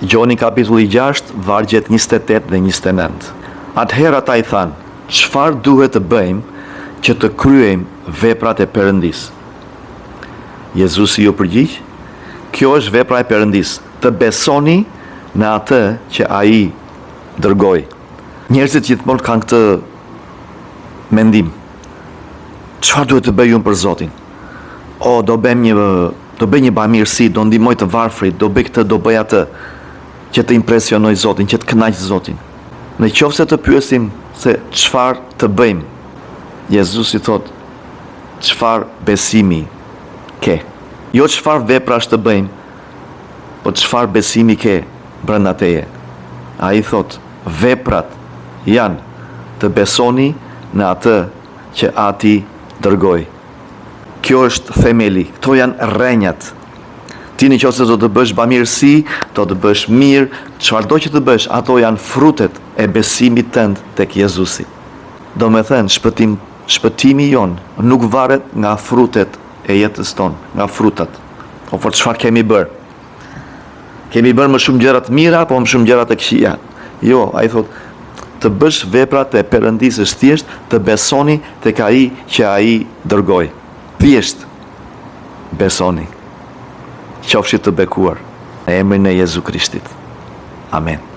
Gjoni kapitulli 6, vargjet 28 dhe 29. Atëherë ata i thanë, çfarë duhet të bëjmë që të kryejmë veprat e Perëndis? Jezusi ju përgjigj, kjo është vepra e Perëndis, të besoni në atë që ai dërgoi. Njerëzit gjithmonë kanë këtë mendim. Çfarë duhet të bëj unë për Zotin? Do bëj një bamirësi, do ndihmoj të varfrit, do bëj këtë, do bëj atë, që të impresionoj Zotin, që të kënaq Zotin. Në qoftë se të pyesim se çfarë të bëjmë, Jezusi thot, çfarë besimi ke? Jo çfarë veprash të bëjmë, po çfarë besimi ke brenda teje. Ai thot, veprat janë të besoni në atë që Ati dërgoi. Kjo është themeli, këto janë rrenjat. Ti në qoftë se do të bësh bamirësi, do të bësh mirë, çfarëdo që të bësh, ato janë frutet e besimit tënd tek Jezusi. Do me thënë, shpëtimi jonë nuk varet nga frutet e jetës tonë, nga frutat. Por çfarë kemi bërë? Kemi bërë më shumë gjëra të mira, apo më shumë gjëra të këqija? Jo, ai thotë, të bësh veprat e Perëndisë është thjesht të besoni tek ai që ai dërgoi. Thjesht besoni. Qofshit të bekuar në emrin e Jezu Krishtit. Amen.